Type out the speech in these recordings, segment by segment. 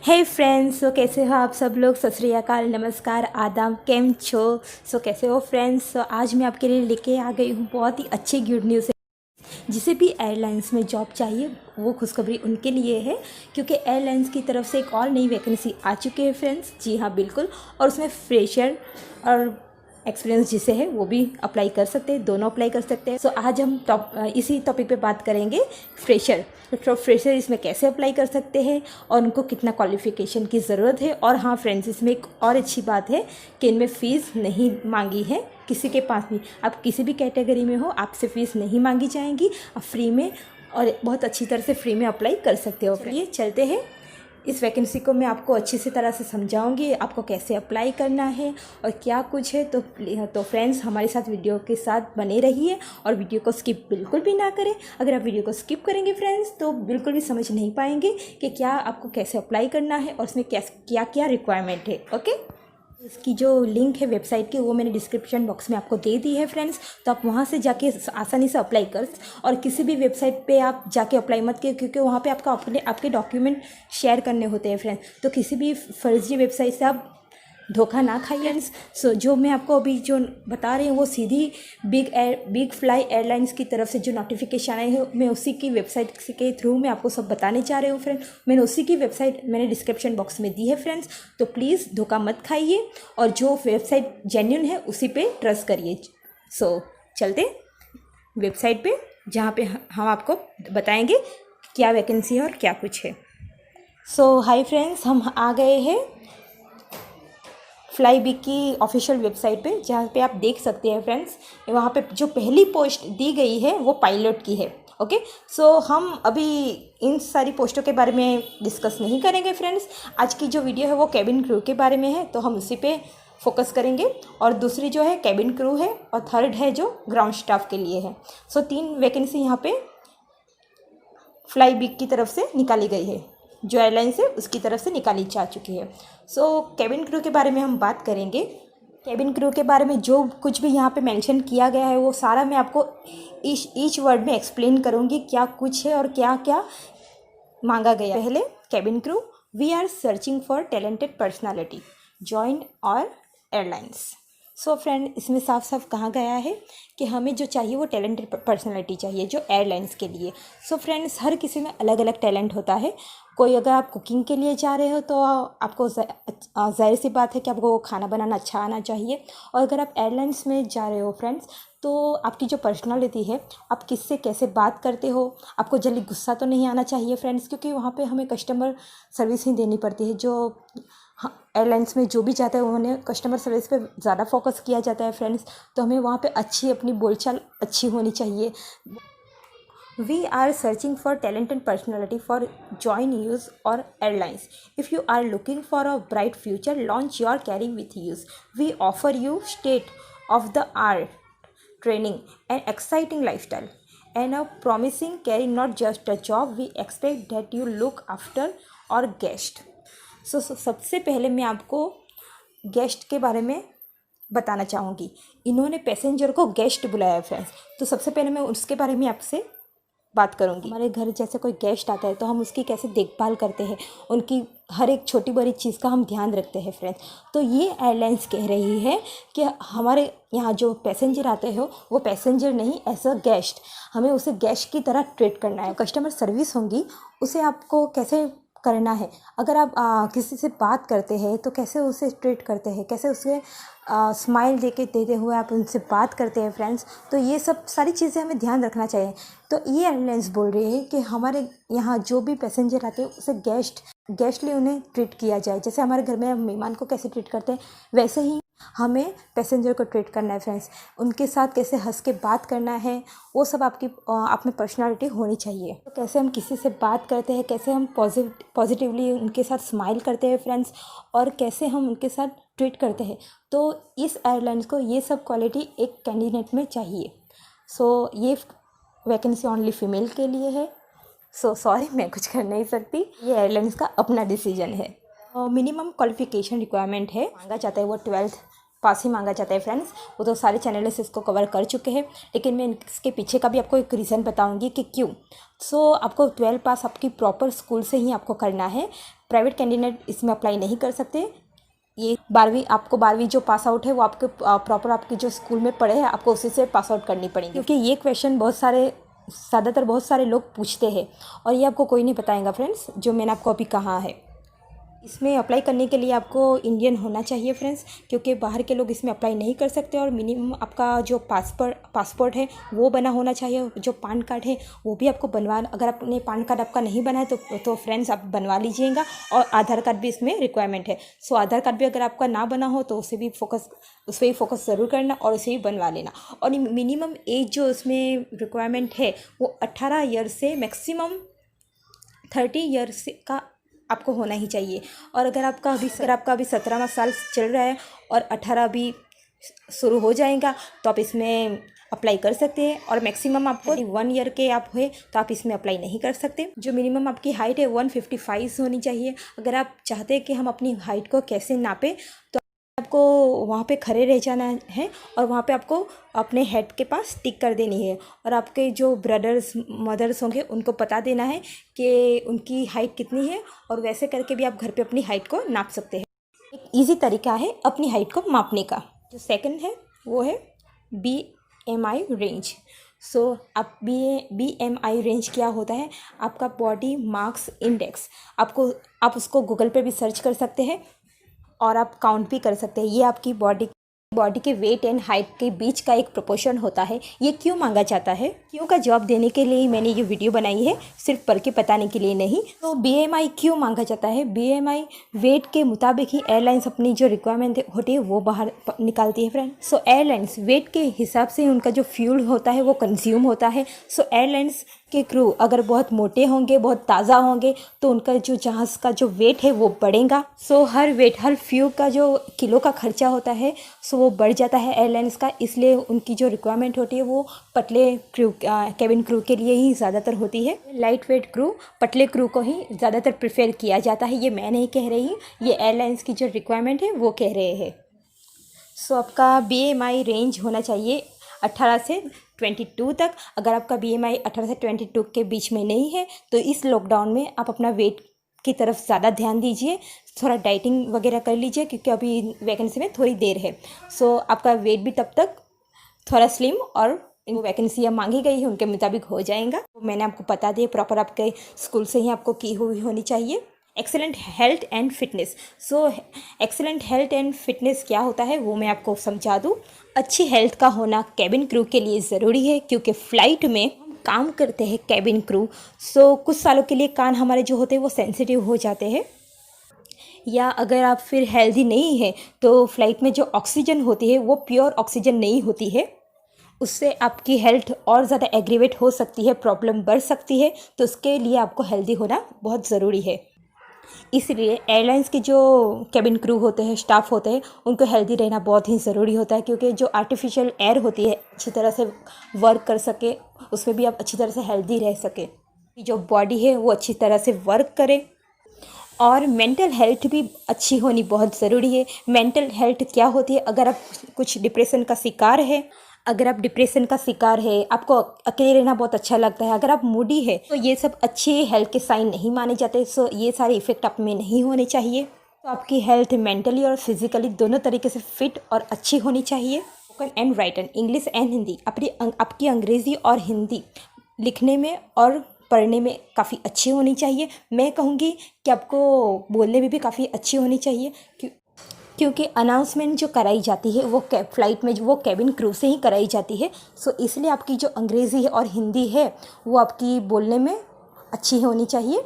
हे friends, सो कैसे हो आप सब लोग। सत श्री अकाल, नमस्कार, आदाब, केम छो। सो कैसे हो फ्रेंड्स। सो आज मैं आपके लिए लेके आ गई हूँ बहुत ही अच्छी गुड न्यूज़ है। जिसे भी एयरलाइंस में जॉब चाहिए वो खुशखबरी उनके लिए है, क्योंकि एयरलाइंस की तरफ से एक और नई वैकेंसी आ चुकी है फ्रेंड्स। जी हाँ, बिल्कुल। और उसमें फ्रेशर और एक्सपीरियंस जिसे है वो भी अप्लाई कर सकते हैं, दोनों अप्लाई कर सकते हैं। सो आज हम इसी टॉपिक पे बात करेंगे, फ्रेशर। तो फ्रेशर इसमें कैसे अप्लाई कर सकते हैं और उनको कितना क्वालिफिकेशन की ज़रूरत है। और हाँ फ्रेंड्स, इसमें एक और अच्छी बात है कि इनमें फ़ीस नहीं मांगी है किसी के पास भी। आप किसी भी कैटेगरी में हो, आपसे फ़ीस नहीं मांगी जाएंगी। आप फ्री में और बहुत अच्छी तरह से फ्री में अप्लाई कर सकते हो। चलिए चलते हैं, इस वैकेंसी को मैं आपको अच्छी सी तरह से समझाऊंगी, आपको कैसे अप्लाई करना है और क्या कुछ है। तो फ्रेंड्स, हमारे साथ वीडियो के साथ बने रहिए और वीडियो को स्किप बिल्कुल भी ना करें। अगर आप वीडियो को स्किप करेंगे फ्रेंड्स तो बिल्कुल भी समझ नहीं पाएंगे कि क्या आपको कैसे अप्लाई करना है और उसमें क्या क्या रिक्वायरमेंट है। ओके, इसकी जो लिंक है वेबसाइट की वो मैंने डिस्क्रिप्शन बॉक्स में आपको दे दी है फ्रेंड्स। तो आप वहाँ से जाके आसानी से अप्लाई कर। और किसी भी वेबसाइट पे आप जाके अप्लाई मत कीजिए, क्योंकि वहाँ पे आपके डॉक्यूमेंट शेयर करने होते हैं फ्रेंड्स। तो किसी भी फर्जी वेबसाइट से आप धोखा ना खाइए। सो जो मैं आपको अभी जो बता रही हूँ वो सीधी बिग फ्लाई एयरलाइंस की तरफ से जो नोटिफिकेशन आए हैं, मैं उसी की वेबसाइट के थ्रू मैं आपको सब बताने चाह रही हूँ फ्रेंड। मैंने उसी की वेबसाइट मैंने डिस्क्रिप्शन बॉक्स में दी है फ्रेंड्स। तो प्लीज़ धोखा मत खाइए और जो वेबसाइट जेन्युइन है उसी पे ट्रस्ट करिए। सो चलते वेबसाइट पे, जहाँ पे हम आपको बताएंगे क्या वैकेंसी है और क्या कुछ है। सो हाय फ्रेंड्स, हम आ गए हैं फ्लाई बिग की ऑफिशियल वेबसाइट पे, जहाँ पे आप देख सकते हैं फ्रेंड्स। वहाँ पे जो पहली पोस्ट दी गई है वो पायलट की है। ओके, सो हम अभी इन सारी पोस्टों के बारे में डिस्कस नहीं करेंगे फ्रेंड्स। आज की जो वीडियो है वो कैबिन क्रू के बारे में है, तो हम उसी पे फोकस करेंगे। और दूसरी जो है कैबिन क्रू है और थर्ड है जो ग्राउंड स्टाफ के लिए है। सो 3 वैकेंसी यहाँ पे फ्लाई बिग की तरफ से निकाली गई है, जो एयरलाइंस है उसकी तरफ से निकाली जा चुकी है। सो कैबिन क्रू के बारे में हम बात करेंगे। कैबिन क्रू के बारे में जो कुछ भी यहाँ पे मेंशन किया गया है वो सारा मैं आपको ईच वर्ड में एक्सप्लेन करूँगी, क्या कुछ है और क्या क्या मांगा गया। पहले cabin crew, we are searching for talented personality join our airlines. So friend, इसमें साफ साफ कहा गया है कि हमें जो चाहिए वो टैलेंटेड पर्सनालिटी चाहिए जो एयरलाइंस के लिए। सो फ्रेंड्स, हर किसी में अलग अलग टैलेंट होता है। कोई अगर आप कुकिंग के लिए जा रहे हो तो आपको जाहिर सी बात है कि आपको खाना बनाना अच्छा आना चाहिए। और अगर आप एयरलाइंस में जा रहे हो फ्रेंड्स, तो आपकी जो पर्सनालिटी है, आप किससे कैसे बात करते हो, आपको जल्दी गुस्सा तो नहीं आना चाहिए फ्रेंड्स, क्योंकि वहाँ पे हमें कस्टमर सर्विस ही देनी पड़ती है। जो एयरलाइंस में जो भी जाता है उन्होंने कस्टमर सर्विस पे ज़्यादा फोकस किया जाता है फ्रेंड्स। तो हमें वहाँ पे अच्छी अपनी बोलचाल अच्छी होनी चाहिए। We are searching for talented personality for join use or airlines. If you are looking for a bright future, launch your career with use. We offer you state of the art training and exciting lifestyle and a promising career, not just a job. We expect that you look after our guest. So सबसे पहले मैं आपको guest के बारे में बताना चाहूँगी। इन्होंने पैसेंजर को गेस्ट बुलाया है फ्रेंड्स। तो सबसे पहले मैं उसके बारे में आपसे बात करूँगी। हमारे घर जैसे कोई गेस्ट आता है तो हम उसकी कैसे देखभाल करते हैं, उनकी हर एक छोटी बड़ी चीज़ का हम ध्यान रखते हैं फ्रेंड्स। तो ये एयरलाइंस कह रही है कि हमारे यहाँ जो पैसेंजर आते हो वो पैसेंजर नहीं, एज अ गेस्ट हमें उसे गेस्ट की तरह ट्रीट करना है। कस्टमर सर्विस होंगी उसे आपको कैसे करना है। अगर आप किसी से बात करते हैं तो कैसे उसे ट्रीट करते हैं, कैसे उसे स्माइल देते हुए आप उनसे बात करते हैं फ्रेंड्स। तो ये सब सारी चीज़ें हमें ध्यान रखना चाहिए। तो ये एयरलाइंस बोल रही है कि हमारे यहाँ जो भी पैसेंजर आते हैं उसे गेस्टली उन्हें ट्रीट किया जाए। जैसे हमारे घर में हम मेहमान को कैसे ट्रीट करते हैं वैसे ही हमें पैसेंजर को ट्रीट करना है फ्रेंड्स। उनके साथ कैसे हंस के बात करना है वो सब आप में पर्सनालिटी होनी चाहिए। तो कैसे हम किसी से बात करते हैं, कैसे हम पॉजिटिवली उनके साथ स्माइल करते हैं फ्रेंड्स, और कैसे हम उनके साथ ट्रीट करते हैं। तो इस एयरलाइंस को ये सब क्वालिटी एक कैंडिडेट में चाहिए। सो ये वैकेंसी ओनली फीमेल के लिए है। सो सॉरी, मैं कुछ कर नहीं सकती, ये एयरलाइंस का अपना डिसीजन है। मिनिमम क्वालिफिकेशन रिक्वायरमेंट है, मांगा जाता है वो 12th पास ही मांगा जाता है फ्रेंड्स। वो तो सारे चैनल से इसको कवर कर चुके हैं, लेकिन मैं इसके पीछे का भी आपको एक रीज़न बताऊंगी कि क्यों। सो आपको 12 पास आपकी प्रॉपर स्कूल से ही आपको करना है। प्राइवेट कैंडिडेट इसमें अप्लाई नहीं कर सकते। ये 12वीं जो पास आउट है वो आपके प्रॉपर आपके जो स्कूल में पढ़े हैं आपको उसी से पास आउट करनी पड़ेगी, क्योंकि ये क्वेश्चन ज़्यादातर बहुत सारे लोग पूछते हैं और ये आपको कोई नहीं बताएगा फ्रेंड्स, जो मैंने आपको अभी कहा है। इसमें अप्लाई करने के लिए आपको इंडियन होना चाहिए फ्रेंड्स, क्योंकि बाहर के लोग इसमें अप्लाई नहीं कर सकते। और मिनिमम आपका जो पासपोर्ट है वो बना होना चाहिए। जो पान कार्ड है वो भी आपको अगर आपने पान कार्ड आपका नहीं बना है तो फ्रेंड्स आप बनवा लीजिएगा। और आधार कार्ड भी इसमें रिक्वायरमेंट है। सो आधार कार्ड भी अगर आपका ना बना हो तो उस पर भी फोकस ज़रूर करना और उसे भी बनवा लेना। और मिनिमम एज जो इसमें रिक्वायरमेंट है वो 18 ईयर से मैक्सिमम 30 ईयर्स का आपको होना ही चाहिए। और अगर आपका अभी 17वां साल चल रहा है और 18 भी शुरू हो जाएगा तो आप इसमें अप्लाई कर सकते हैं। और मैक्सिमम आपको 1 ईयर के आप हुए तो आप इसमें अप्लाई नहीं कर सकते। जो मिनिमम आपकी हाइट है 155 होनी चाहिए। अगर आप चाहते हैं कि हम अपनी हाइट को कैसे नापें तो आपको वहाँ पे खड़े रह जाना है और वहाँ पे आपको अपने हेड के पास टिक कर देनी है। और आपके जो ब्रदर्स मदर्स होंगे उनको बता देना है कि उनकी हाइट कितनी है, और वैसे करके भी आप घर पे अपनी हाइट को नाप सकते हैं। एक इजी तरीका है अपनी हाइट को मापने का। जो सेकंड है वो है BMI रेंज। सो आप BMI रेंज क्या होता है? आपका बॉडी मास इंडेक्स। आप उसको गूगल पे भी सर्च कर सकते हैं और आप काउंट भी कर सकते हैं। ये आपकी बॉडी के वेट एंड हाइट के बीच का एक प्रोपोर्शन होता है। ये क्यों मांगा जाता है? क्यों का जवाब देने के लिए ही मैंने ये वीडियो बनाई है, सिर्फ पढ़ के बताने के लिए नहीं। तो BMI क्यों मांगा जाता है? BMI वेट के मुताबिक ही एयरलाइंस अपनी जो रिक्वायरमेंट होती है वो बाहर निकालती है फ्रेंड। सो एयरलाइंस वेट के हिसाब से उनका जो फ्यूल होता है वो कंज्यूम होता है। सो एयरलाइंस के क्रू अगर बहुत मोटे होंगे, बहुत ताज़ा होंगे तो उनका जो जहाज़ का जो वेट है वो बढ़ेगा। सो हर फ्यूल का जो किलो का खर्चा होता है सो वो बढ़ जाता है एयरलाइंस का। इसलिए उनकी जो रिक्वायरमेंट होती है वो पतले कैबिन क्रू के लिए ही ज़्यादातर होती है। लाइट वेट क्रू, पतले क्रू को ही ज़्यादातर प्रेफर किया जाता है। ये मैं नहीं कह रही, ये एयरलाइंस की जो रिक्वायरमेंट है वो कह रहे हैं। सो आपका BMI रेंज होना चाहिए 18 से 22 तक। अगर आपका BMI 18 से 22 के बीच में नहीं है तो इस लॉकडाउन में आप अपना वेट की तरफ ज़्यादा ध्यान दीजिए। थोड़ा डाइटिंग वगैरह कर लीजिए क्योंकि अभी वैकेंसी में थोड़ी देर है। सो आपका वेट भी तब तक थोड़ा स्लिम और वैकेंसियाँ मांगी गई है उनके मुताबिक हो जाएगा। तो मैंने आपको बता दिया, प्रॉपर आपके स्कूल से ही आपको की हुई होनी चाहिए। Excellent health and fitness. So excellent health and fitness क्या होता है वो मैं आपको समझा दूँ। अच्छी हेल्थ का होना कैबिन क्रू के लिए ज़रूरी है, क्योंकि फ़्लाइट में काम करते हैं कैबिन क्रू। सो कुछ सालों के लिए कान हमारे जो होते हैं वो सेंसिटिव हो जाते हैं, या अगर आप फिर हेल्दी नहीं है तो फ्लाइट में जो ऑक्सीजन होती है वो प्योर ऑक्सीजन नहीं होती है। उससे आपकी हेल्थ और ज़्यादा एग्रीवेट हो सकती है, प्रॉब्लम बढ़ सकती है। तो उसके लिए आपको हेल्दी होना बहुत ज़रूरी है। इसलिए एयरलाइंस के जो कैबिन क्रू होते हैं, स्टाफ होते हैं, उनको हेल्दी रहना बहुत ही ज़रूरी होता है, क्योंकि जो आर्टिफिशियल एयर होती है अच्छी तरह से वर्क कर सके, उसमें भी आप अच्छी तरह से हेल्दी रह सके। जो बॉडी है वो अच्छी तरह से वर्क करे। और मेंटल हेल्थ भी अच्छी होनी बहुत ज़रूरी है। मेंटल हेल्थ क्या होती है? अगर आप कुछ डिप्रेशन का शिकार है, आपको अकेले रहना बहुत अच्छा लगता है, अगर आप मूडी है तो ये सब अच्छे हेल्थ के साइन नहीं माने जाते। सो ये सारे इफ़ेक्ट आप में नहीं होने चाहिए। तो आपकी हेल्थ मेंटली और फिजिकली दोनों तरीके से फिट और अच्छी होनी चाहिए। Spoken and written, English and Hindi, आपकी अंग्रेज़ी और हिंदी लिखने में और पढ़ने में काफ़ी अच्छी होनी चाहिए। मैं कहूँगी कि आपको बोलने में भी काफ़ी अच्छी होनी चाहिए, क्योंकि अनाउंसमेंट जो कराई जाती है वो फ़्लाइट में वो कैबिन क्रू से ही कराई जाती है। सो इसलिए आपकी जो अंग्रेज़ी है और हिंदी है वो आपकी बोलने में अच्छी होनी चाहिए।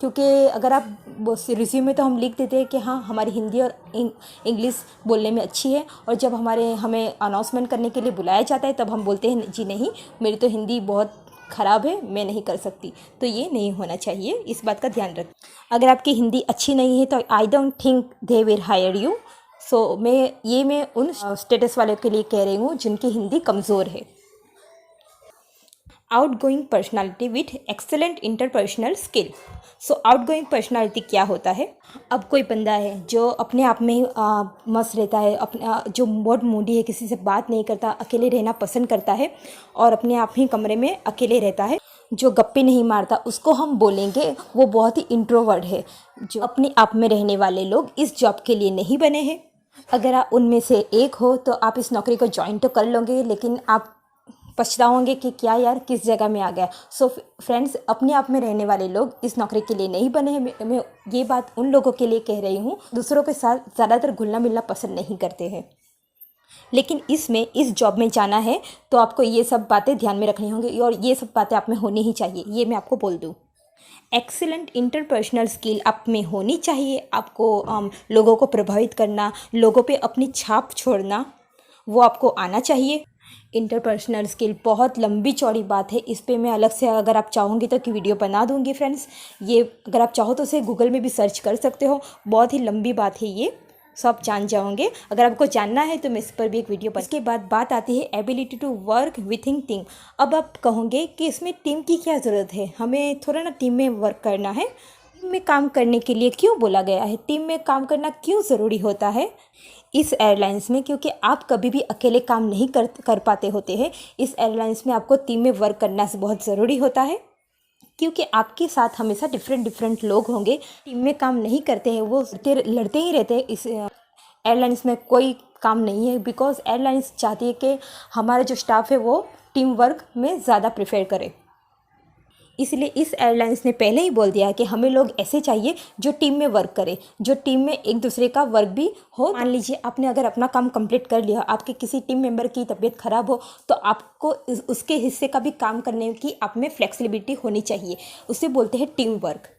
क्योंकि अगर आप रिज्यूम में तो हम लिख देते हैं कि हाँ हमारी हिंदी और इंग्लिश बोलने में अच्छी है, और जब हमें अनाउंसमेंट करने के लिए बुलाया जाता है तब हम बोलते हैं जी नहीं, मेरी तो हिंदी बहुत ख़राब है, मैं नहीं कर सकती। तो ये नहीं होना चाहिए, इस बात का ध्यान रखें। अगर आपकी हिंदी अच्छी नहीं है तो I don't think they will hire you. So मैं उन स्टेटस वालों के लिए कह रही हूँ जिनकी हिंदी कमज़ोर है। Outgoing personality with excellent interpersonal skill. So outgoing personality क्या होता है? अब कोई बंदा है जो अपने आप में ही मस्त रहता है, अपना जो बहुत मूडी है, किसी से बात नहीं करता, अकेले रहना पसंद करता है और अपने आप ही कमरे में अकेले रहता है। जो गप्पे नहीं मारता उसको हम बोलेंगे वो बहुत ही इंट्रोवर्ट है। जो अपने आप में रहने वाले लोग इस जॉब के लिए नहीं बने हैं। अगर आप उनमें से एक हो तो आप इस नौकरी को ज्वाइन तो कर लोगे, लेकिन आप पछताओगे कि क्या यार किस जगह में आ गया। सो फ्रेंड्स, अपने आप में रहने वाले लोग इस नौकरी के लिए नहीं बने हैं। मैं ये बात उन लोगों के लिए कह रही हूँ दूसरों के साथ ज़्यादातर घुलना मिलना पसंद नहीं करते हैं। लेकिन इस जॉब में जाना है तो आपको ये सब बातें ध्यान में रखनी होंगी और ये सब बातें आप में होनी ही चाहिए, ये मैं आपको बोल दूँ। एक्सीलेंट इंटरपर्सनल स्किल आप में होनी चाहिए। आपको लोगों को प्रभावित करना, लोगों पे अपनी छाप छोड़ना, वो आपको आना चाहिए। इंटरपर्सनल स्किल बहुत लंबी चौड़ी बात है, इस पे मैं अलग से अगर आप चाहोगे तो कि वीडियो बना दूंगी फ्रेंड्स। ये अगर आप चाहो तो उसे गूगल में भी सर्च कर सकते हो, बहुत ही लंबी बात है ये, सब जान जाओगे। अगर आपको जानना है तो मैं इस पर भी एक वीडियो इसके बाद बात आती है ability to work within team. अब आप कहोगे कि इसमें टीम की क्या ज़रूरत है, हमें थोड़ा ना टीम में वर्क करना है। टीम में काम करने के लिए क्यों बोला गया है, टीम में काम करना क्यों ज़रूरी होता है इस एयरलाइंस में? क्योंकि आप कभी भी अकेले काम नहीं कर पाते होते हैं। इस एयरलाइंस में आपको टीम में वर्क करना बहुत ज़रूरी होता है, क्योंकि आपके साथ हमेशा डिफरेंट लोग होंगे। टीम में काम नहीं करते हैं, वो लड़ते ही रहते हैं। इस एयरलाइंस में कोई काम नहीं है, बिकॉज एयरलाइंस चाहती है कि हमारा जो स्टाफ है वो टीम वर्क में ज़्यादा प्रेफर करे। इसलिए इस एयरलाइंस ने पहले ही बोल दिया है कि हमें लोग ऐसे चाहिए जो टीम में वर्क करे, जो टीम में एक दूसरे का वर्क भी हो। मान लीजिए आपने अगर अपना काम कंप्लीट कर लिया, आपके किसी टीम मेंबर की तबीयत खराब हो, तो आपको उसके हिस्से का भी काम करने की आप में फ्लेक्सिबिलिटी होनी चाहिए। उसे बोलते हैं टीम वर्क।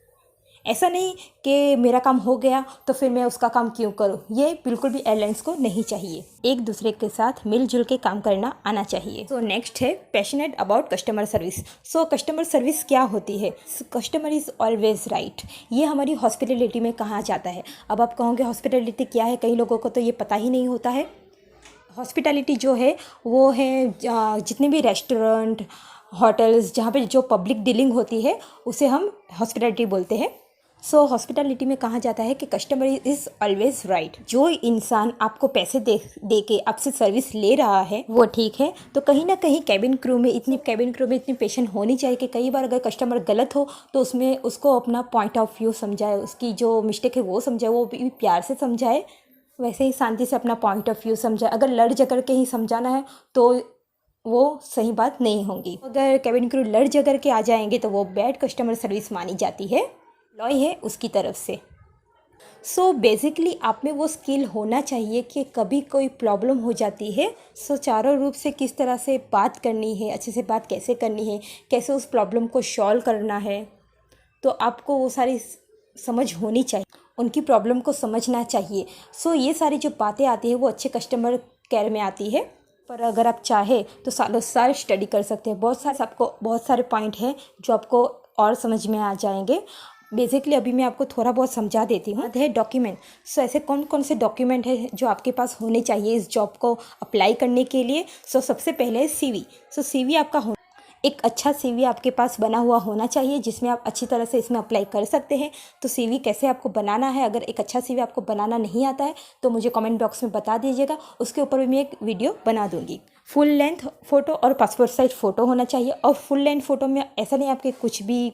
ऐसा नहीं कि मेरा काम हो गया तो फिर मैं उसका काम क्यों करूं, ये बिल्कुल भी एयरलाइंस को नहीं चाहिए। एक दूसरे के साथ मिलजुल के काम करना आना चाहिए। सो नेक्स्ट है passionate about customer service. So customer service क्या होती है? कस्टमर इज़ ऑलवेज राइट, ये हमारी हॉस्पिटलिटी में कहा जाता है। अब आप कहोगे हॉस्पिटलिटी क्या है, कई लोगों को तो ये पता ही नहीं होता है। हॉस्पिटलिटी जो है वो है जितने भी रेस्टोरेंट, होटल्स, जहाँ पे जो पब्लिक डीलिंग होती है उसे हम हॉस्पिटलिटी बोलते हैं। सो हॉस्पिटलिटी में कहा जाता है कि कस्टमर इज़ ऑलवेज राइट। जो इंसान आपको पैसे दे के आपसे सर्विस ले रहा है वो ठीक है। तो कहीं ना कहीं कैबिन क्रू में इतनी पेशेंट होनी चाहिए कि कई बार अगर कस्टमर गलत हो तो उसमें उसको अपना पॉइंट ऑफ व्यू समझाए, उसकी जो मिस्टेक है वो समझाए, वो भी प्यार से समझाए, वैसे ही शांति से अपना पॉइंट ऑफ व्यू समझाए। अगर लड़ झगड़ के ही समझाना है तो वो सही बात नहीं होगी। अगर कैबिन क्रू लड़ झगड़ के आ जाएंगे तो वो बैड कस्टमर सर्विस मानी जाती है, लॉय है उसकी तरफ से। सो बेसिकली आप में वो स्किल होना चाहिए कि कभी कोई प्रॉब्लम हो जाती है सो चारों रूप से किस तरह से बात करनी है, अच्छे से बात कैसे करनी है, कैसे उस प्रॉब्लम को सॉल्व करना है, तो आपको वो सारी समझ होनी चाहिए, उनकी प्रॉब्लम को समझना चाहिए। सो ये सारी जो बातें आती है वो अच्छे कस्टमर केयर में आती है। पर अगर आप चाहे तो सालों साल स्टडी कर सकते हैं। बहुत सारे पॉइंट हैं जो आपको और समझ में आ जाएंगे। बेसिकली अभी मैं आपको थोड़ा बहुत समझा देती हूँ। है डॉक्यूमेंट। सो ऐसे कौन कौन से डॉक्यूमेंट है जो आपके पास होने चाहिए इस जॉब को अप्लाई करने के लिए? सो सबसे पहले है CV। सो CV आपका एक अच्छा CV आपके पास बना हुआ होना चाहिए जिसमें आप अच्छी तरह से इसमें अप्लाई कर सकते हैं। तो CV कैसे आपको बनाना है, अगर एक अच्छा CV आपको बनाना नहीं आता है तो मुझे कमेंट बॉक्स में बता दीजिएगा, उसके ऊपर भी मैं एक वीडियो बना दूंगी। फुल लेंथ फ़ोटो और पासपोर्ट साइज फ़ोटो होना चाहिए। और फुल लेंथ फ़ोटो में ऐसा नहीं आपके कुछ भी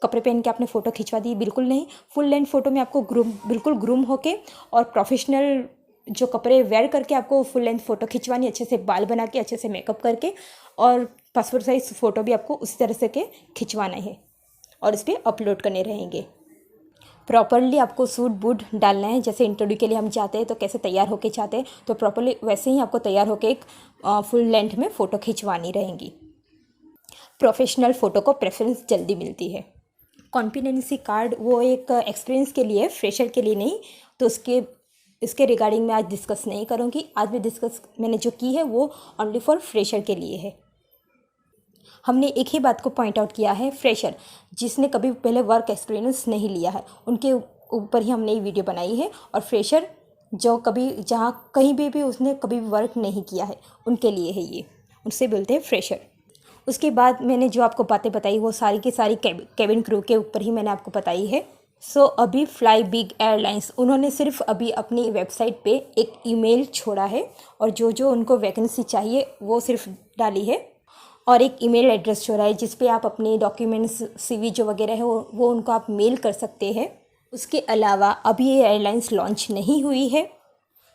कपड़े पहन के आपने फ़ोटो खिंचवा दी, बिल्कुल नहीं। फुल लेंथ फ़ोटो में आपको बिल्कुल ग्रूम होके और प्रोफेशनल जो कपड़े वेयर करके आपको फुल लेंथ फ़ोटो खिंचवानी, अच्छे से बाल बना के, अच्छे से मेकअप करके, और पासपोर्ट साइज फ़ोटो भी आपको उसी तरह से के खिंचवाना है और इस पर अपलोड करने रहेंगे। प्रॉपरली आपको सूट बूट डालना है, जैसे इंटरव्यू के लिए हम जाते हैं तो कैसे तैयार होके जाते हैं, तो प्रॉपरली वैसे ही आपको तैयार होके एक फुल लेंथ में फ़ोटो खिंचवानी रहेंगी। प्रोफेशनल फ़ोटो को प्रेफरेंस जल्दी मिलती है। कॉन्फिडेंसी कार्ड वो एक एक्सपीरियंस के लिए, फ्रेशर के लिए नहीं। तो इसके रिगार्डिंग मैं आज डिस्कस नहीं करूँगी। आज मैंने जो की है वो ओनली फॉर फ्रेशर के लिए है। हमने एक ही बात को पॉइंट आउट किया है, फ्रेशर जिसने कभी पहले वर्क एक्सपीरियंस नहीं लिया है उनके ऊपर ही हमने ये वीडियो बनाई है। और फ्रेशर जो जहाँ कहीं भी उसने कभी वर्क नहीं किया है उनके लिए है ये, उनसे बोलते हैं फ्रेशर। उसके बाद मैंने जो आपको बातें बताई वो सारी की सारी कैबिन क्रू के ऊपर ही मैंने आपको बताई है। सो अभी फ्लाई बिग एयरलाइंस उन्होंने सिर्फ अभी अपनी वेबसाइट पे एक ईमेल छोड़ा है और जो उनको वैकेंसी चाहिए वो सिर्फ डाली है। और एक ईमेल एड्रेस जो रहा है जिस पे आप अपने डॉक्यूमेंट्स सीवी जो वगैरह है वो उनको आप मेल कर सकते हैं। उसके अलावा अभी ये एयरलाइंस लॉन्च नहीं हुई है,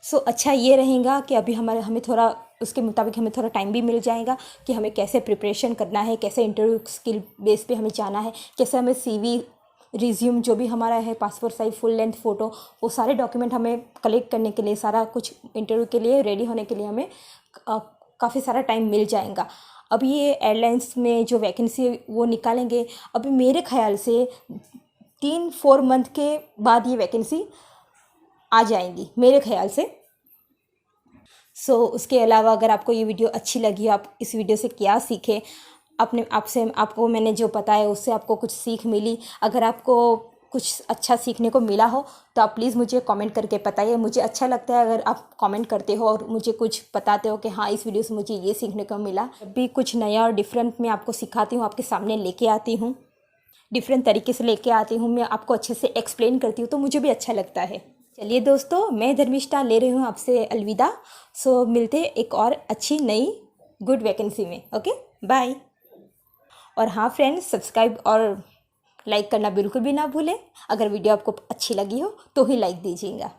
सो अच्छा ये रहेगा कि अभी हमें थोड़ा उसके मुताबिक हमें थोड़ा टाइम भी मिल जाएगा कि हमें कैसे प्रिपरेशन करना है, कैसे इंटरव्यू स्किल बेस पे हमें जाना है, कैसे हमें सीवी रिज्यूम जो भी हमारा है, passport size full length photo, वो सारे डॉक्यूमेंट हमें कलेक्ट करने के लिए, सारा कुछ इंटरव्यू के लिए रेडी होने के लिए हमें काफ़ी सारा टाइम मिल जाएगा। अभी ये एयरलाइंस में जो वैकेंसी वो निकालेंगे, अभी मेरे ख्याल से 3-4 मंथ के बाद ये वैकेंसी आ जाएंगी मेरे ख्याल से। सो उसके अलावा अगर आपको ये वीडियो अच्छी लगी, आप इस वीडियो से क्या सीखे, आपको मैंने जो बताया उससे आपको कुछ सीख मिली, अगर आपको कुछ अच्छा सीखने को मिला हो तो आप प्लीज़ मुझे कमेंट करके बताइए। मुझे अच्छा लगता है अगर आप कमेंट करते हो और मुझे कुछ बताते हो कि हाँ इस वीडियो से मुझे ये सीखने को मिला। जब भी कुछ नया और डिफरेंट मैं आपको सिखाती हूँ, आपके सामने लेके आती हूँ, डिफरेंट तरीके से लेके आती हूँ, मैं आपको अच्छे से एक्सप्लेन करती हूँ, तो मुझे भी अच्छा लगता है। चलिए दोस्तों, मैं धर्मिष्ठा ले रही हूँ आपसे अलविदा। सो मिलते हैं एक और अच्छी नई गुड वैकेंसी में। Okay, bye. और हाँ फ्रेंड्स, सब्सक्राइब और लाइक करना बिल्कुल भी ना भूलें। अगर वीडियो आपको अच्छी लगी हो तो ही लाइक दीजिएगा।